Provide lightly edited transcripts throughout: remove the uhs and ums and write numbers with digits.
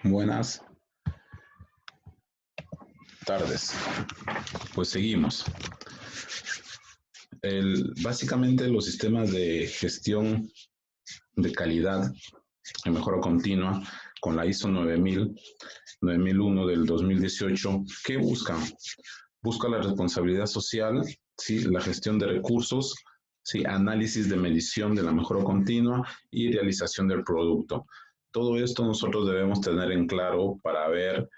Buenas tardes. Pues seguimos. Básicamente los sistemas de gestión de calidad y mejora continua con la ISO 9001 del 2018, ¿qué buscan? Busca la responsabilidad social, ¿sí? La gestión de recursos, ¿sí? Análisis de medición de la mejora continua y realización del producto. Todo esto nosotros debemos tener en claro para ver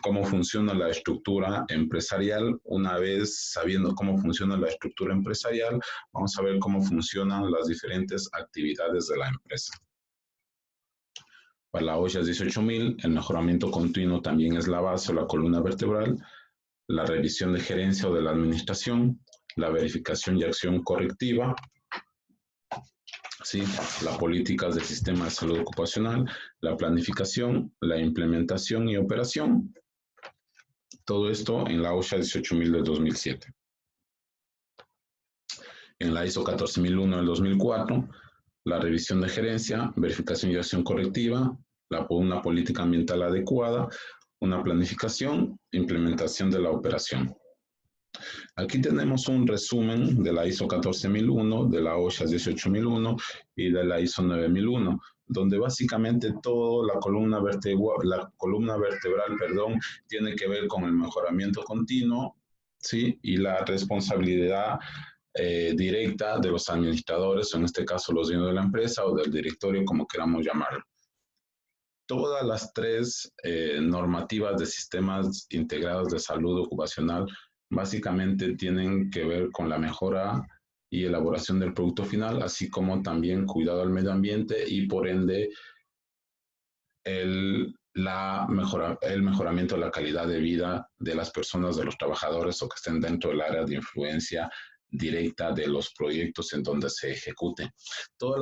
cómo funciona la estructura empresarial. Una vez sabiendo cómo funciona la estructura empresarial, vamos a ver cómo funcionan las diferentes actividades de la empresa. Para la OSHA 18000, el mejoramiento continuo también es la base o la columna vertebral, la revisión de gerencia o de la administración, la verificación y acción correctiva, ¿sí? Las políticas del sistema de salud ocupacional, la planificación, la implementación y operación. Todo esto en la OSHA 18000 del 2007. En la ISO 14001 del 2004, la revisión de gerencia, verificación y acción correctiva, una política ambiental adecuada, una planificación, implementación de la operación. Aquí tenemos un resumen de la ISO 14001, de la OSHA 18001 y de la ISO 9001, donde básicamente toda la columna vertebral, tiene que ver con el mejoramiento continuo, ¿sí? Y la responsabilidad directa de los administradores, en este caso los dueños de la empresa o del directorio, como queramos llamarlo. Todas las tres normativas de sistemas integrados de salud ocupacional básicamente tienen que ver con la mejora y elaboración del producto final, así como también cuidado al medio ambiente y por ende el mejoramiento de la calidad de vida de las personas, de los trabajadores o que estén dentro del área de influencia directa de los proyectos en donde se ejecute. A todas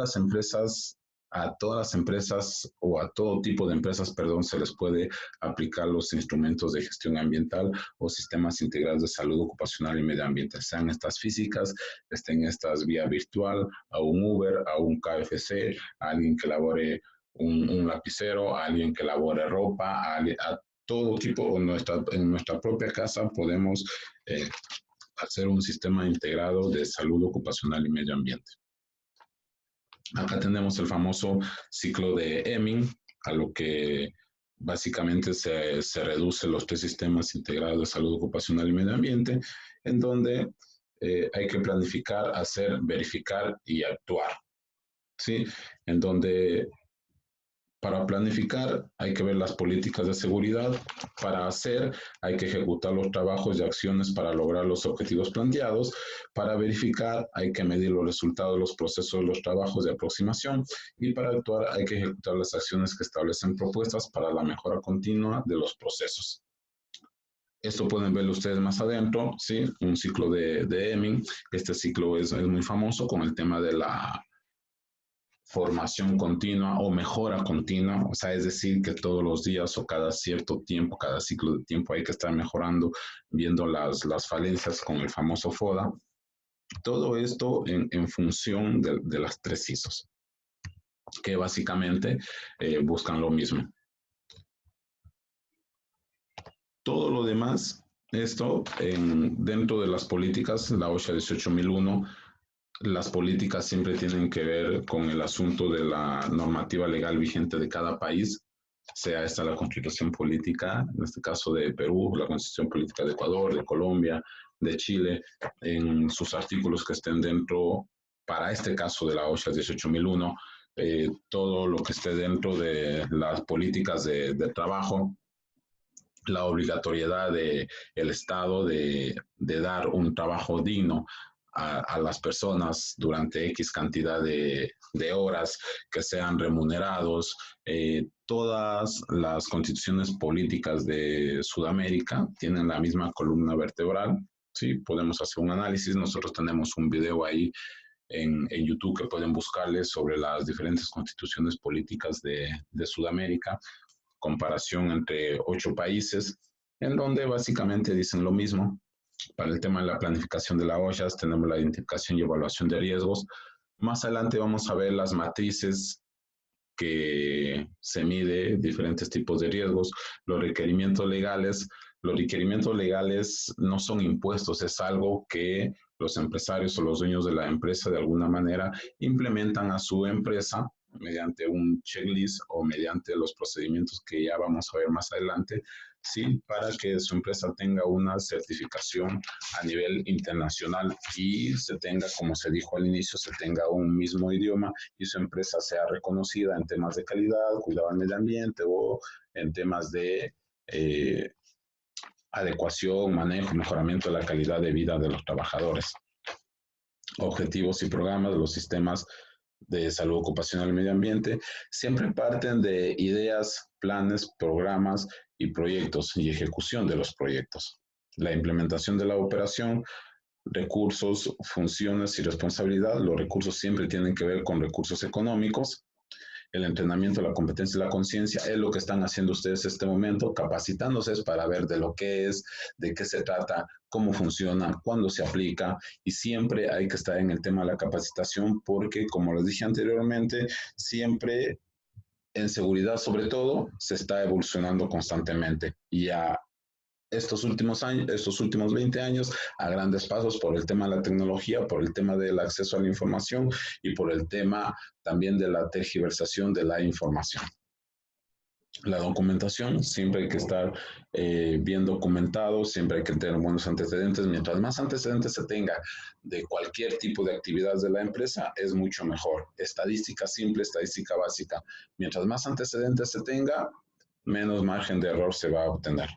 las empresas o a todo tipo de empresas, se les puede aplicar los instrumentos de gestión ambiental o sistemas integrados de salud ocupacional y medio ambiente, sean estas físicas, estén estas vía virtual, a un Uber, a un KFC, a alguien que elabore un lapicero, a alguien que elabore ropa, a todo tipo. En nuestra propia casa podemos hacer un sistema integrado de salud ocupacional y medio ambiente. Acá tenemos el famoso ciclo de Hemming, a lo que básicamente se reduce los tres sistemas integrados de salud ocupacional y medio ambiente, en donde hay que planificar, hacer, verificar y actuar, ¿sí? En donde para planificar hay que ver las políticas de seguridad, para hacer hay que ejecutar los trabajos y acciones para lograr los objetivos planteados, para verificar hay que medir los resultados de los procesos de los trabajos de aproximación y para actuar hay que ejecutar las acciones que establecen propuestas para la mejora continua de los procesos. Esto pueden verlo ustedes más adentro, ¿sí? Un ciclo de Hemming. Este ciclo es muy famoso con el tema de la formación continua o mejora continua, o sea, es decir, que todos los días o cada cierto tiempo, cada ciclo de tiempo hay que estar mejorando, viendo las falencias con el famoso FODA. Todo esto en función de las tres ISOs, que básicamente buscan lo mismo. Todo lo demás, esto dentro de las políticas, la OSHA 18001, las políticas siempre tienen que ver con el asunto de la normativa legal vigente de cada país, sea esta la Constitución Política, en este caso de Perú, la Constitución Política de Ecuador, de Colombia, de Chile, en sus artículos que estén dentro, para este caso de la OSHA 18001, todo lo que esté dentro de las políticas de trabajo, la obligatoriedad del Estado de dar un trabajo digno a las personas durante X cantidad de horas, que sean remunerados. Todas las constituciones políticas de Sudamérica tienen la misma columna vertebral, ¿sí? Podemos hacer un análisis. Nosotros tenemos un video ahí en YouTube que pueden buscarles sobre las diferentes constituciones políticas de Sudamérica, comparación entre 8 países, en donde básicamente dicen lo mismo. Para el tema de la planificación de la OSHA tenemos la identificación y evaluación de riesgos. Más adelante vamos a ver las matrices que se mide diferentes tipos de riesgos. Los requerimientos legales no son impuestos, es algo que los empresarios o los dueños de la empresa de alguna manera implementan a su empresa mediante un checklist o mediante los procedimientos que ya vamos a ver más adelante, sí, para que su empresa tenga una certificación a nivel internacional y se tenga, como se dijo al inicio, se tenga un mismo idioma y su empresa sea reconocida en temas de calidad, cuidado del medio ambiente o en temas de adecuación, manejo, mejoramiento de la calidad de vida de los trabajadores. Objetivos y programas de los sistemas de salud ocupacional y medio ambiente siempre parten de ideas, planes, programas y proyectos y ejecución de los proyectos. La implementación de la operación, recursos, funciones y responsabilidad. Los recursos siempre tienen que ver con recursos económicos. El entrenamiento, la competencia y la conciencia es lo que están haciendo ustedes en este momento, capacitándose para ver de lo que es, de qué se trata, cómo funciona, cuándo se aplica, y siempre hay que estar en el tema de la capacitación porque, como les dije anteriormente, siempre en seguridad sobre todo se está evolucionando constantemente y estos últimos 20 años a grandes pasos por el tema de la tecnología, por el tema del acceso a la información y por el tema también de la tergiversación de la información. La documentación, siempre hay que estar bien documentado, siempre hay que tener buenos antecedentes. Mientras más antecedentes se tenga de cualquier tipo de actividad de la empresa, es mucho mejor. Estadística simple, estadística básica. Mientras más antecedentes se tenga, menos margen de error se va a obtener.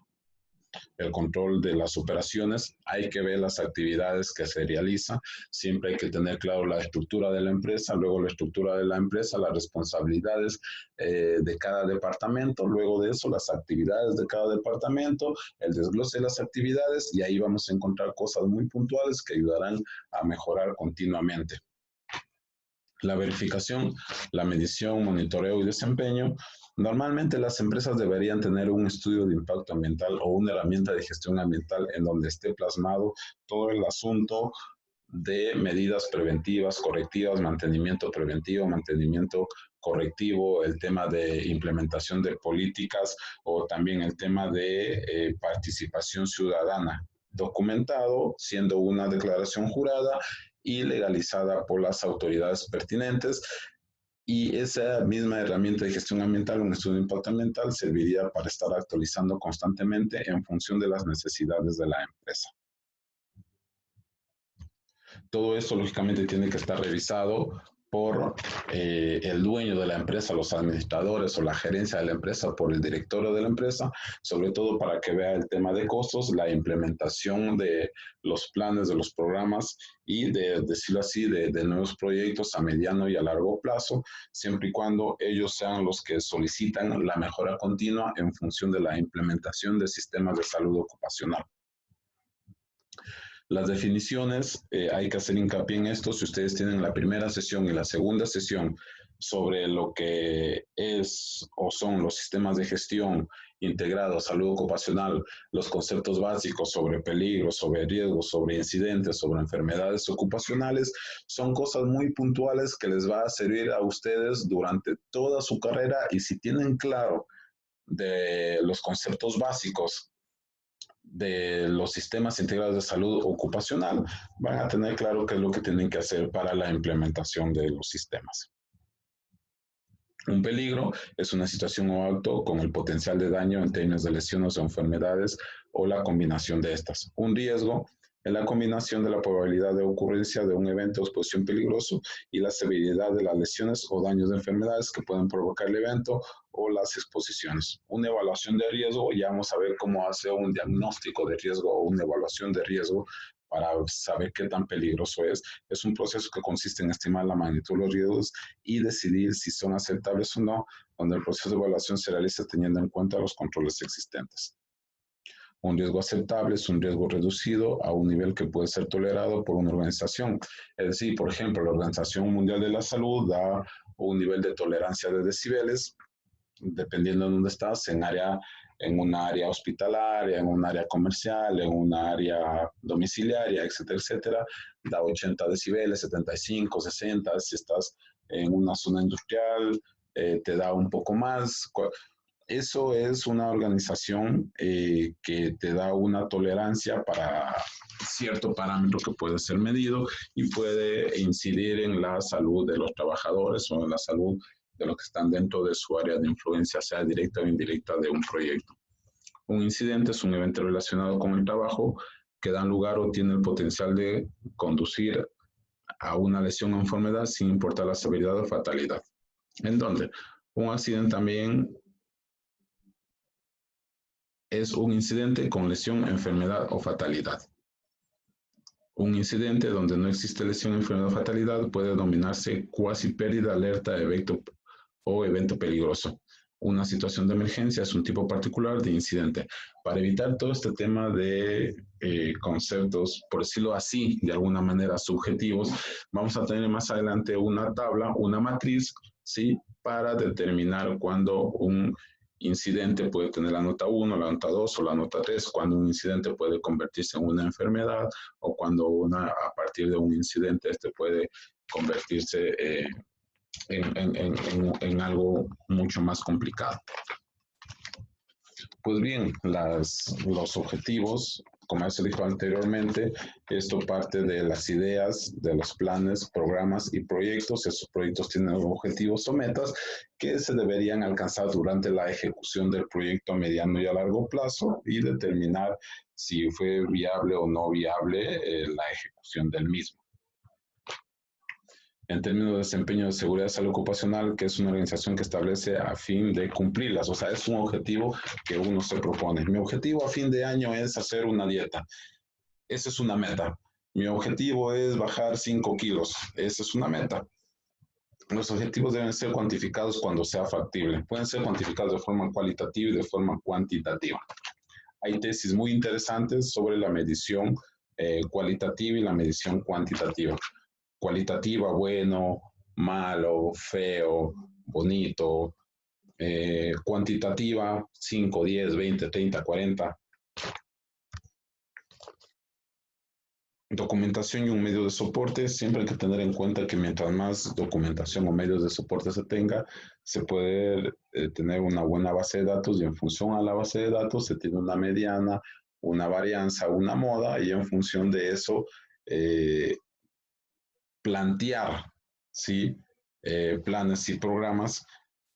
El control de las operaciones, hay que ver las actividades que se realizan, siempre hay que tener claro la estructura de la empresa, luego la estructura de la empresa, las responsabilidades de cada departamento, luego de eso las actividades de cada departamento, el desglose de las actividades y ahí vamos a encontrar cosas muy puntuales que ayudarán a mejorar continuamente. La verificación, la medición, monitoreo y desempeño. Normalmente las empresas deberían tener un estudio de impacto ambiental o una herramienta de gestión ambiental en donde esté plasmado todo el asunto de medidas preventivas, correctivas, mantenimiento preventivo, mantenimiento correctivo, el tema de implementación de políticas o también el tema de participación ciudadana, documentado, siendo una declaración jurada y legalizada por las autoridades pertinentes. Y esa misma herramienta de gestión ambiental, un estudio de impacto ambiental, serviría para estar actualizando constantemente en función de las necesidades de la empresa. Todo esto, lógicamente, tiene que estar revisado por el dueño de la empresa, los administradores o la gerencia de la empresa, por el directorio de la empresa, sobre todo para que vea el tema de costos, la implementación de los planes, de los programas y de decirlo así, de nuevos proyectos a mediano y a largo plazo, siempre y cuando ellos sean los que solicitan la mejora continua en función de la implementación de sistemas de salud ocupacional. Las definiciones, hay que hacer hincapié en esto. Si ustedes tienen la primera sesión y la segunda sesión sobre lo que es o son los sistemas de gestión integrados, salud ocupacional, los conceptos básicos sobre peligros, sobre riesgos, sobre incidentes, sobre enfermedades ocupacionales, son cosas muy puntuales que les va a servir a ustedes durante toda su carrera y si tienen claro de los conceptos básicos de los sistemas integrados de salud ocupacional, van a tener claro qué es lo que tienen que hacer para la implementación de los sistemas. Un peligro es una situación o acto con el potencial de daño en términos de lesiones o enfermedades o la combinación de estas. Un riesgo es la combinación de la probabilidad de ocurrencia de un evento o exposición peligroso y la severidad de las lesiones o daños de enfermedades que pueden provocar el evento o las exposiciones. Una evaluación de riesgo, ya vamos a ver cómo hacer un diagnóstico de riesgo o una evaluación de riesgo para saber qué tan peligroso es. Es un proceso que consiste en estimar la magnitud de los riesgos y decidir si son aceptables o no, donde el proceso de evaluación se realiza teniendo en cuenta los controles existentes. Un riesgo aceptable es un riesgo reducido a un nivel que puede ser tolerado por una organización. Es decir, por ejemplo, la Organización Mundial de la Salud da un nivel de tolerancia de decibeles, dependiendo de dónde estás, en un área hospitalaria, en un área comercial, en un área domiciliaria, etcétera, etcétera, da 80 decibeles, 75, 60, si estás en una zona industrial, te da un poco más. Eso es una organización que te da una tolerancia para cierto parámetro que puede ser medido y puede incidir en la salud de los trabajadores o en la salud de los que están dentro de su área de influencia, sea directa o indirecta de un proyecto. Un incidente es un evento relacionado con el trabajo que da lugar o tiene el potencial de conducir a una lesión o enfermedad sin importar la severidad o fatalidad. ¿En dónde? Un accidente también es un incidente con lesión, enfermedad o fatalidad. Un incidente donde no existe lesión, enfermedad o fatalidad puede denominarse cuasi pérdida, alerta, evento o evento peligroso. Una situación de emergencia es un tipo particular de incidente. Para evitar todo este tema de conceptos, por decirlo así, de alguna manera subjetivos, vamos a tener más adelante una tabla, una matriz, ¿sí? Para determinar cuándo un incidente puede tener la nota 1, la nota 2 o la nota 3, cuando un incidente puede convertirse en una enfermedad o cuando a partir de un incidente este puede convertirse en algo mucho más complicado. Pues bien, los objetivos, como ya se dijo anteriormente, esto parte de las ideas, de los planes, programas y proyectos. Esos proyectos tienen objetivos o metas que se deberían alcanzar durante la ejecución del proyecto a mediano y a largo plazo y determinar si fue viable o no viable la ejecución del mismo. En términos de desempeño de seguridad y salud ocupacional, que es una organización que establece a fin de cumplirlas. O sea, es un objetivo que uno se propone. Mi objetivo a fin de año es hacer una dieta. Esa es una meta. Mi objetivo es bajar 5 kilos. Esa es una meta. Los objetivos deben ser cuantificados cuando sea factible. Pueden ser cuantificados de forma cualitativa y de forma cuantitativa. Hay tesis muy interesantes sobre la medición cualitativa y la medición cuantitativa. Cualitativa, bueno, malo, feo, bonito. Cuantitativa, 5, 10, 20, 30, 40. Documentación y un medio de soporte. Siempre hay que tener en cuenta que mientras más documentación o medios de soporte se tenga, se puede tener una buena base de datos y en función a la base de datos se tiene una mediana, una varianza, una moda y en función de eso plantear, ¿sí? Planes y programas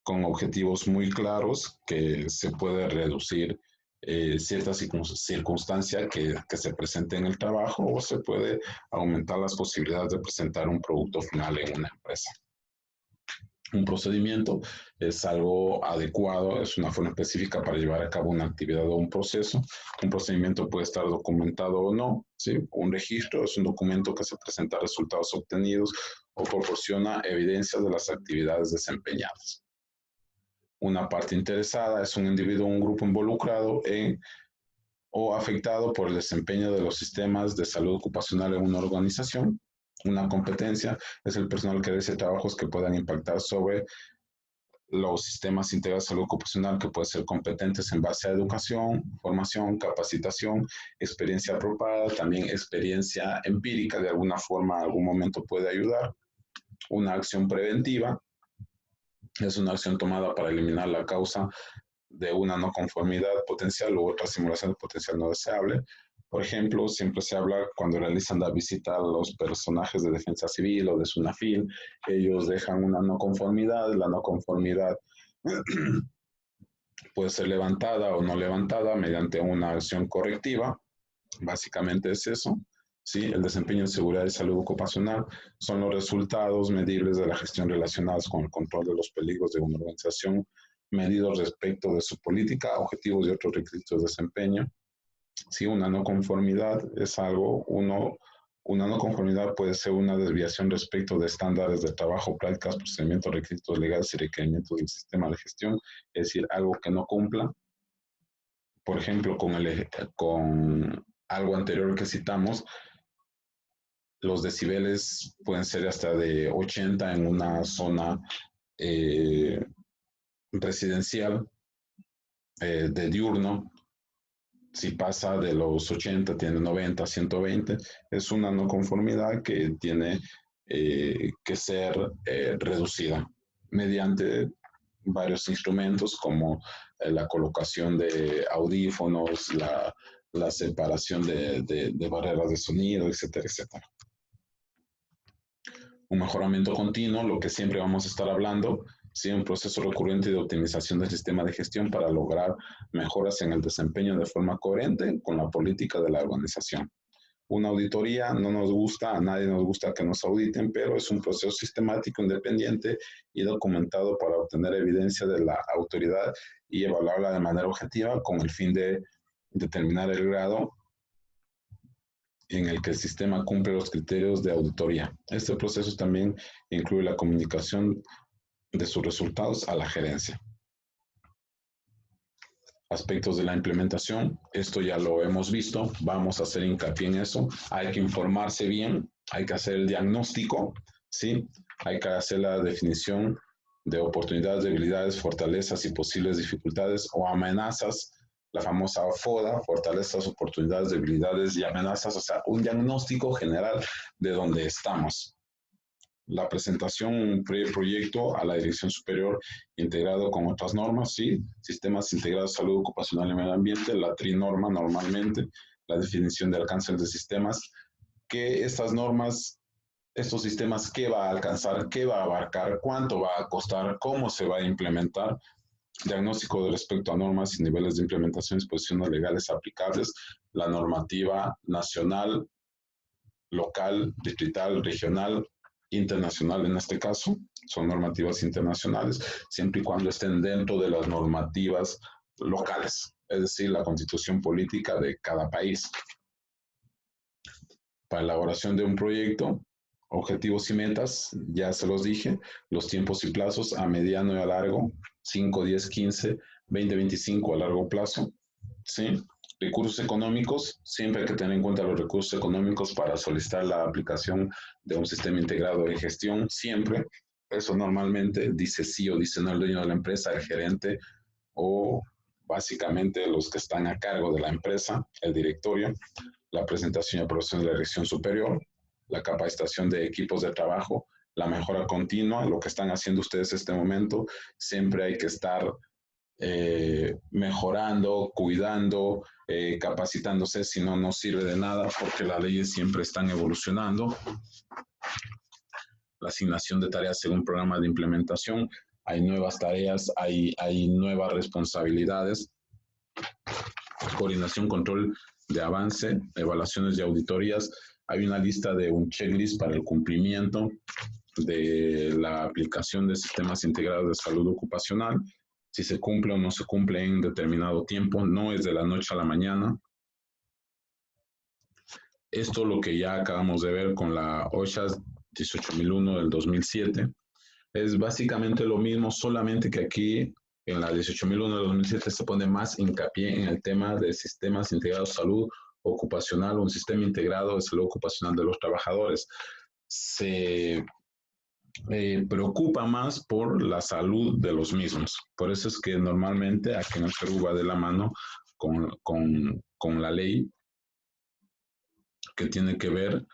con objetivos muy claros que se puede reducir cierta circunstancia que se presente en el trabajo o se puede aumentar las posibilidades de presentar un producto final en una empresa. Un procedimiento es algo adecuado, es una forma específica para llevar a cabo una actividad o un proceso. Un procedimiento puede estar documentado o no, ¿sí? Un registro es un documento que se presenta resultados obtenidos o proporciona evidencias de las actividades desempeñadas. Una parte interesada es un individuo o un grupo involucrado en o afectado por el desempeño de los sistemas de salud ocupacional en una organización. Una competencia es el personal que realiza trabajos que puedan impactar sobre los sistemas integrados de salud ocupacional, que pueden ser competentes en base a educación, formación, capacitación, experiencia apropiada, también experiencia empírica, de alguna forma, en algún momento puede ayudar. Una acción preventiva es una acción tomada para eliminar la causa de una no conformidad potencial u otra simulación de potencial no deseable. Por ejemplo, siempre se habla cuando realizan la visita a los personajes de Defensa Civil o de SUNAFIL, ellos dejan una no conformidad, la no conformidad puede ser levantada o no levantada mediante una acción correctiva, básicamente es eso. ¿Sí? El desempeño en seguridad y salud ocupacional son los resultados medibles de la gestión relacionados con el control de los peligros de una organización, medidos respecto de su política, objetivos y otros requisitos de desempeño. Si una no conformidad es algo, una no conformidad puede ser una desviación respecto de estándares de trabajo, prácticas, procedimientos, requisitos legales y requerimientos del sistema de gestión, es decir, algo que no cumpla. Por ejemplo, con algo anterior que citamos, los decibeles pueden ser hasta de 80 en una zona residencial de diurno. Si pasa de los 80, tiene 90, 120, es una no conformidad que tiene que ser reducida mediante varios instrumentos como la colocación de audífonos, la separación de barreras de sonido, etcétera, etcétera. Un mejoramiento continuo, lo que siempre vamos a estar hablando, ¿sí? Un proceso recurrente de optimización del sistema de gestión para lograr mejoras en el desempeño de forma coherente con la política de la organización. Una auditoría no nos gusta, a nadie nos gusta que nos auditen, pero es un proceso sistemático, independiente y documentado para obtener evidencia de la autoridad y evaluarla de manera objetiva con el fin de determinar el grado en el que el sistema cumple los criterios de auditoría. Este proceso también incluye la comunicación de sus resultados a la gerencia. Aspectos de la implementación, esto ya lo hemos visto, vamos a hacer hincapié en eso. Hay que informarse bien, hay que hacer el diagnóstico, ¿sí? Hay que hacer la definición de oportunidades, debilidades, fortalezas y posibles dificultades o amenazas, la famosa FODA, fortalezas, oportunidades, debilidades y amenazas, o sea, un diagnóstico general de dónde estamos. La presentación, un proyecto a la dirección superior integrado con otras normas, ¿sí? Sistemas integrados de salud ocupacional y medio ambiente, la trinorma normalmente, la definición de alcance de sistemas, que estas normas, estos sistemas, ¿qué va a alcanzar? ¿Qué va a abarcar? ¿Cuánto va a costar? ¿Cómo se va a implementar? Diagnóstico respecto a normas y niveles de implementación y disposiciones legales aplicables, la normativa nacional, local, distrital, regional, internacional en este caso, son normativas internacionales, siempre y cuando estén dentro de las normativas locales, es decir, la constitución política de cada país. Para elaboración de un proyecto, objetivos y metas, ya se los dije, los tiempos y plazos a mediano y a largo, 5, 10, 15, 20, 25 a largo plazo, ¿sí? Recursos económicos, siempre hay que tener en cuenta los recursos económicos para solicitar la aplicación de un sistema integrado de gestión, siempre. Eso normalmente dice sí o dice no el dueño de la empresa, el gerente o básicamente los que están a cargo de la empresa, el directorio, la presentación y aprobación de la dirección superior, la capacitación de equipos de trabajo, la mejora continua, lo que están haciendo ustedes en este momento, siempre hay que estar mejorando, cuidando, capacitándose, si no, no sirve de nada porque las leyes siempre están evolucionando. La asignación de tareas según programa de implementación, hay nuevas tareas, hay nuevas responsabilidades. Coordinación, control de avance, evaluaciones y auditorías. Hay una lista de un checklist para el cumplimiento de la aplicación de sistemas integrados de salud ocupacional. Si se cumple o no se cumple en determinado tiempo, no es de la noche a la mañana. Esto lo que ya acabamos de ver con la OSHA 18001 del 2007. Es básicamente lo mismo, solamente que aquí en la 18001 del 2007 se pone más hincapié en el tema de sistemas integrados de salud ocupacional, un sistema integrado de salud ocupacional de los trabajadores. Se preocupa más por la salud de los mismos. Por eso es que normalmente aquí en el Perú va de la mano con la ley que tiene que ver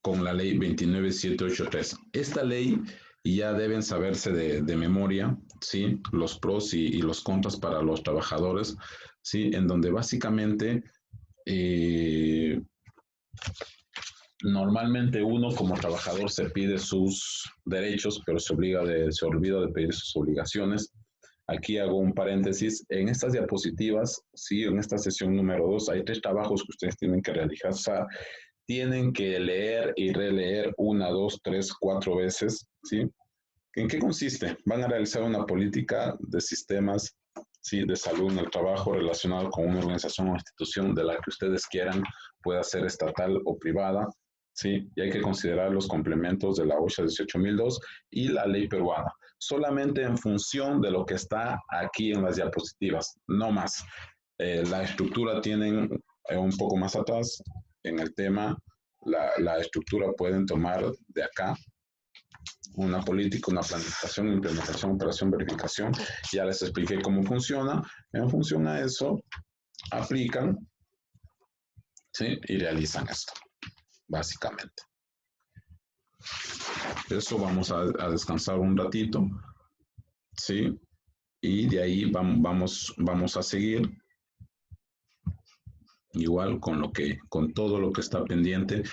con la ley 29783. Esta ley ya deben saberse de memoria, ¿sí? Los pros y los contras para los trabajadores, ¿sí? En donde básicamente normalmente uno como trabajador se pide sus derechos, pero se olvida de pedir sus obligaciones. Aquí hago un paréntesis. En estas diapositivas, sí, en esta sesión número 2, hay 3 trabajos que ustedes tienen que realizar. O sea, tienen que leer y releer 1, 2, 3, 4 veces, ¿sí? ¿En qué consiste? Van a realizar una política de sistemas, ¿sí? De salud en el trabajo relacionado con una organización o institución de la que ustedes quieran, pueda ser estatal o privada, ¿sí? Y hay que considerar los complementos de la OSHA 18002 y la ley peruana, solamente en función de lo que está aquí en las diapositivas, no más. La estructura tienen un poco más atrás en el tema, la estructura pueden tomar de acá, una política, una planificación, implementación, operación, verificación. Ya les expliqué cómo funciona. En función a eso, aplican, ¿sí? Y realizan esto, básicamente. Eso vamos a descansar un ratito, ¿sí? Y de ahí vamos a seguir igual con todo lo que está pendiente.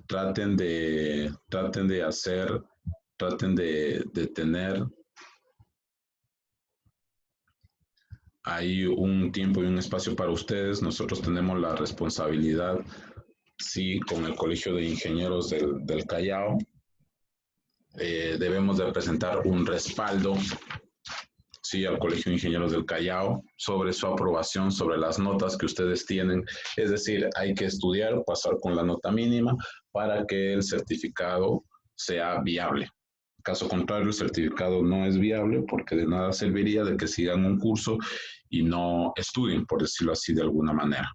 Traten de hacer, traten de tener ahí un tiempo y un espacio para ustedes. Nosotros tenemos la responsabilidad, sí, con el Colegio de Ingenieros del Callao. Debemos de presentar un respaldo, sí, al Colegio de Ingenieros del Callao sobre su aprobación, sobre las notas que ustedes tienen. Es decir, hay que estudiar, pasar con la nota mínima para que el certificado sea viable. Caso contrario, el certificado no es viable porque de nada serviría de que sigan un curso y no estudien, por decirlo así de alguna manera.